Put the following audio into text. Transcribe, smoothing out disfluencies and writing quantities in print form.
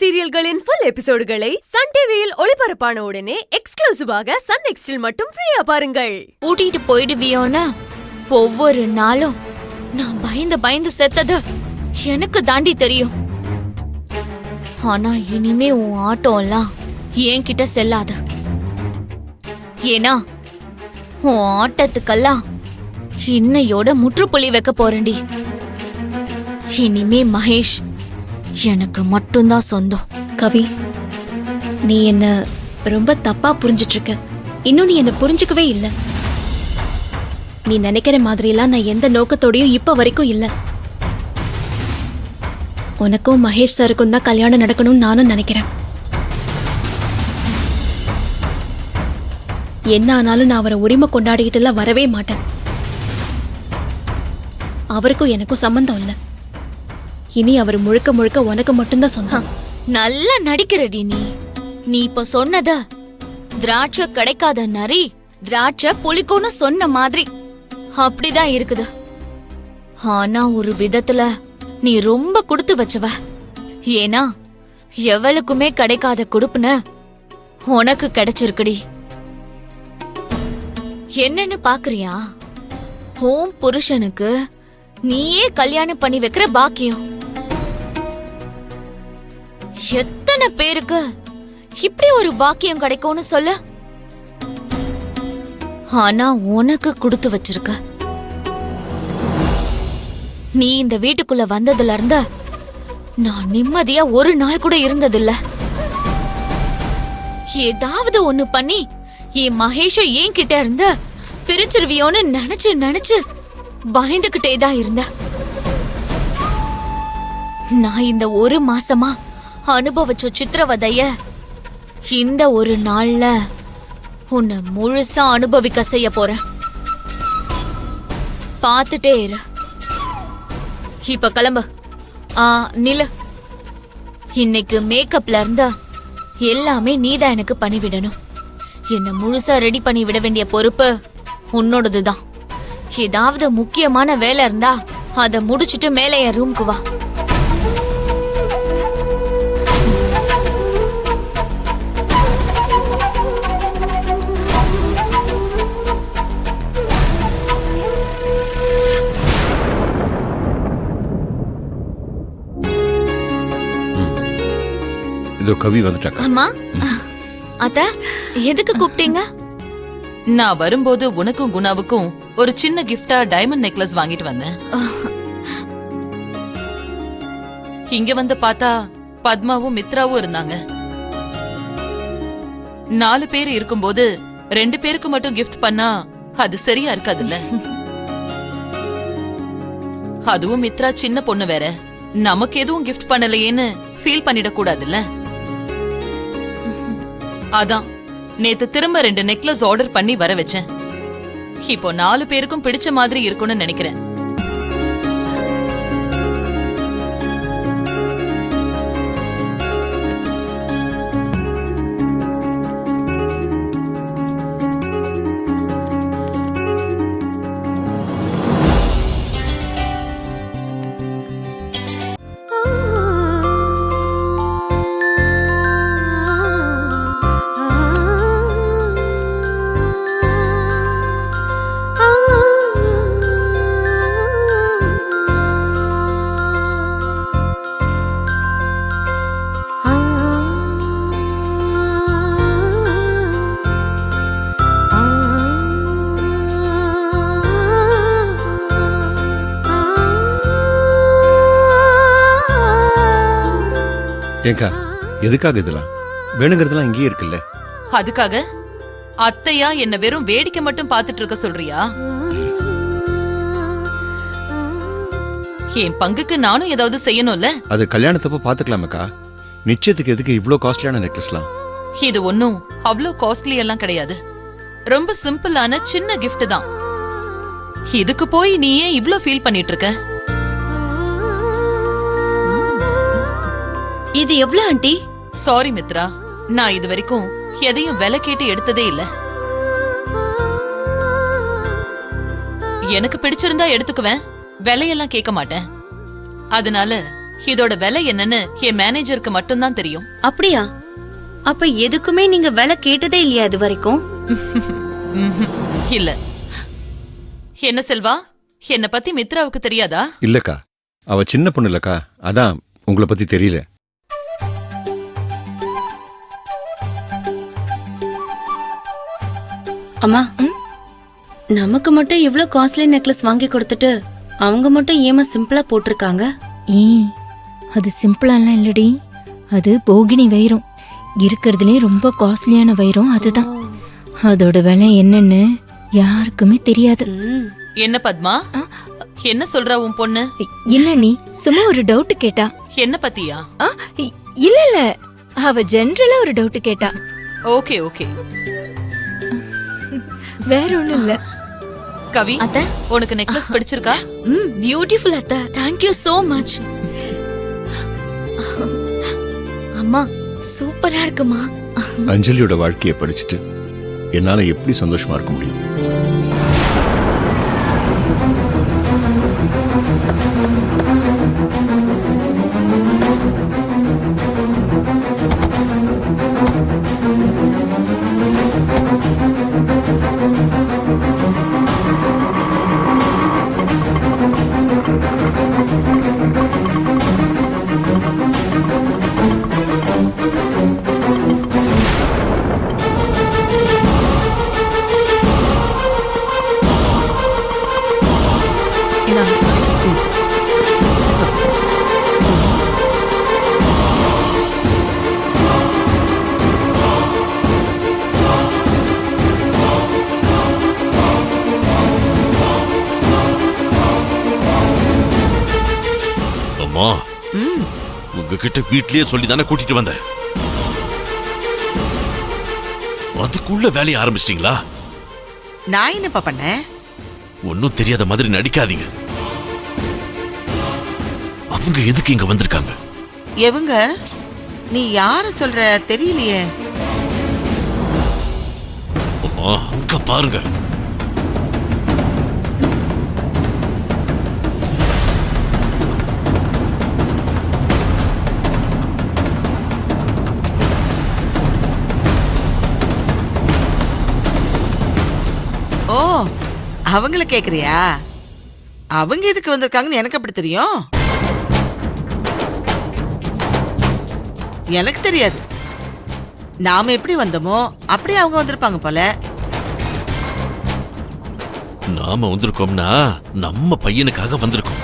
சீரியல்களின் full எபிசோடுகளை Sun டிவியில் ஒளிபரப்பான உடனே எக்ஸ்க்ளூசிவாக சன் நெக்ஸ்டில் மட்டும் ஃப்ரீயா பாருங்கள். கூட்டிட்டு போயிடுவியோன்னு ஒவ்வொரு நாளும் நான் பயந்து பயந்து செத்தது எனக்கு தாண்டி தெரியும். ஆனா இனிமே உன் ஆட்டோலாம் என்கிட்ட செல்லாது. ஏன்னா உன் ஆட்டத்துக்கெல்லாம் இன்னையோட முற்றுப்புள்ளி வைக்க போறேன்டி. இனிமே மகேஷ் எனக்கு மட்டும்தான் சொந்தம். கவி, நீ என்ன ரொம்ப தப்பா புரிஞ்சிட்டு இருக்க. இன்னும் நீ என்ன புரிஞ்சுக்கவே இல்ல. நீ நினைக்கிற மாதிரிலாம் நான் எந்த நோக்கத்தோடையும் இப்ப வரைக்கும் இல்ல. உனக்கும் மகேஷ் சாருக்கும் தான் கல்யாணம் நடக்கணும்னு நானும் நினைக்கிறேன். என்ன ஆனாலும் நான் அவரை உரிமை கொண்டாடிக்கிட்டுலாம் வரவே மாட்டேன். அவருக்கும் எனக்கும் சம்பந்தம் இல்ல. இனி அவர் முழுக்க முழுக்க உனக்கு மட்டும்தான் சொந்தம். நல்லா நடிக்கிறடி நீ. நீ இப்ப சொன்னத திராட்சை கிடைக்காத நரி திராட்சை புளிக்கும்னு சொன்ன மாதிரி அப்படிதான் இருக்குது. ஆனா ஒரு விதத்துல நீ ரொம்ப கொடுத்து வச்சவ. ஏன்னா எவளுக்குமே கிடைக்காத கொடுப்புன உனக்கு கிடைச்சிருக்குடி. என்னன்னு பாக்குறியா? ஹோம் புருஷனுக்கு நீயே கல்யாணம் பண்ணி வைக்கிற பாக்கியம். எத்தனை பேருக்கு இப்படி ஒரு பாக்கியம் கிடைக்கும்னு சொல்ல. ஆனா உனக்கு கொடுத்து வச்சிருக்க. நீ இந்த வீட்டுக்குள்ள வந்ததுல இருந்த நான் நிம்மதியா ஒரு நாள் கூட இருந்ததில்ல. ஏதாவது ஒண்ணு பண்ணி என் மகேஷ ஏன் கிட்ட இருந்த பிரிச்சிருவியோன்னு நினைச்சு நினைச்சு பயந்துகிட்டே தான் இருந்த. நான் இந்த ஒரு மாசமா அனுபவிச்ச சித்திரவதைய இந்த ஒரு நாள்ல உன்னை முழுசா அனுபவிக்க செய்ய போறேன். பாத்துட்டே இரு. இப்ப கிளம்பு. நில இன்னைக்கு மேக்கப்ல இருந்தா எல்லாமே நீதான் எனக்கு பண்ணிவிடணும். என்ன முழுசா ரெடி பண்ணி விட வேண்டிய பொறுப்பு உன்னோடதுதான். ஏதாவது முக்கியமான வேலை இருந்தா அத முடிச்சிட்டு மேலே என் ரூம்க்கு வா. இதோ கவி வந்துட்டாங்க. அம்மா, அத்த எதுக்கு கூப்பிட்டீங்க? நான் வரும்போது உனக்கும் குணாவுக்கும் ஒரு சின்ன கிஃப்டா டைமண்ட் நெக்லஸ் வாங்கிட்டு வந்தேன். இங்க வந்து பார்த்தா பத்மாவும் மித்ராவும் இருந்தாங்க. 4 பேர் இருக்கும்போது 2 பேருக்கு மட்டும் கிஃப்ட் பண்ணா அது சரியா இருக்காதுல்ல. அதுவும் மித்ரா சின்ன பொண்ணு வேற, நமக்கு எதுவும் கிஃப்ட் பண்ணலையேன்னு ஃபீல் பண்ணிட கூடாதுல்ல. அதான் நேத்து திரும்ப 2 நெக்லஸ் ஆர்டர் பண்ணி வர வச்சேன். இப்போ 4 பேருக்கும் பிடிச்ச மாதிரி இருக்கும்னு நினைக்கிறேன். ஏங்கா, எதுக்காக இதெல்லாம்? வேணுங்கிறதுலாம் இங்கேயே இருக்குல்ல. அதுக்காக அத்தையா என்ன வெறும் வேடிக்கை மட்டும் பாத்துட்டு இருக்க சொல்றியா? என் பங்குக்கு நானும் ஏதாவது செய்யணும்ல. அது கல்யாணத்தப்ப பாத்துக்கலாமக்கா. நிச்சயத்துக்கு எதுக்கு இவ்ளோ காஸ்ட்லியான நெக்லஸ்லாம்? இது ஒன்னும் அவ்வளோ காஸ்ட்லி எல்லாம் கிடையாது. ரொம்ப சிம்பிளான சின்ன கிஃப்ட் தான். இதுக்கு போய் நீ ஏன் இவ்ளோ ஃபீல் பண்ணிட்டு இருக்க? இது எவ்வளவு ஆண்டி? சாரி மித்ரா, நான் இது வரைக்கும் எதையும் விலை கேட்டு எடுத்ததே இல்ல. எனக்கு பிடிச்சிருந்தா எடுத்துக்குவேன், விலையெல்லாம் கேட்க மாட்டேன். அதனால இதோட விலை என்னன்னு என் மேனேஜருக்கு மட்டும்தான் தெரியும். அப்படியா? அப்ப எதுக்குமே நீங்க விலை கேட்டதே இல்லையா இது வரைக்கும்? ம்ஹும். இல்ல. என்ன செல்வா, என்ன பத்தி மித்ராவுக்கு தெரியாதா? இல்லக்கா, அவ சின்ன பொண்ணு இல்லக்கா, அதான் உங்களை பத்தி தெரியல. அம்மா, நமக்கு மட்டும் இவ்ளோ காஸ்ட்லி நெக்லஸ் வாங்கி கொடுத்துட்டு அவங்க மட்டும் ஏமா சிம்பிளா போட்டிருக்காங்க? அது சிம்பிளாலாம் இல்லடி, அது போகினி வைரம். இருக்கிறதுலே ரொம்ப காஸ்ட்லியான வைரம் அதுதான். அதோட விலை என்னன்னு யாருக்குமே தெரியாது. என்ன பத்மா, என்ன சொல்றா உன் பொண்ணு? இல்ல நீ சும்மா ஒரு டவுட் கேட்டா. என்ன பத்தியா? இல்ல இல்ல, அவ ஜெனரலா ஒரு டவுட் கேட்டா. Okay okay. வேற ஒண்ணும் இல்ல. கவி, அத்தை, உனக்கு நெக்லஸ் பிடிச்சிருக்கா? பியூட்டிஃபுல் அத்தை, தேங்க்யூ சோ மச். அம்மா சூப்பரா இருக்குமா? அஞ்சலியோட வாழ்க்கையை படிச்சுட்டு என்னால எப்படி சந்தோஷமா இருக்க முடியும்? அம்மா, உங்ககிட்ட வீட்லயே சொல்லி தானே கூட்டிட்டு வந்தேன். அதுக்குள்ள வேலையை ஆரம்பிச்சிட்டீங்களா? நான் என்னப்பா பண்ணேன்? ஒன்னும் தெரியாத மாதிரி நடிக்காதீங்க. அவங்க எதுக்கு இங்க வந்திருக்காங்க? எவங்க? நீ யார சொல்ற தெரியலையே. அம்மா, அங்க பாருங்க. ஓ, அவங்கள கேக்குறியா? அவங்க எதுக்கு வந்திருக்காங்கன்னு எனக்கு எப்படி தெரியும்? எனக்கு தெரியாது. நாம எப்படி வந்தோமோ அப்படியே அவங்க வந்திருப்பாங்க போல. நாம வந்திருக்கோம்னா நம்ம பையனுக்காக வந்திருக்கோம்.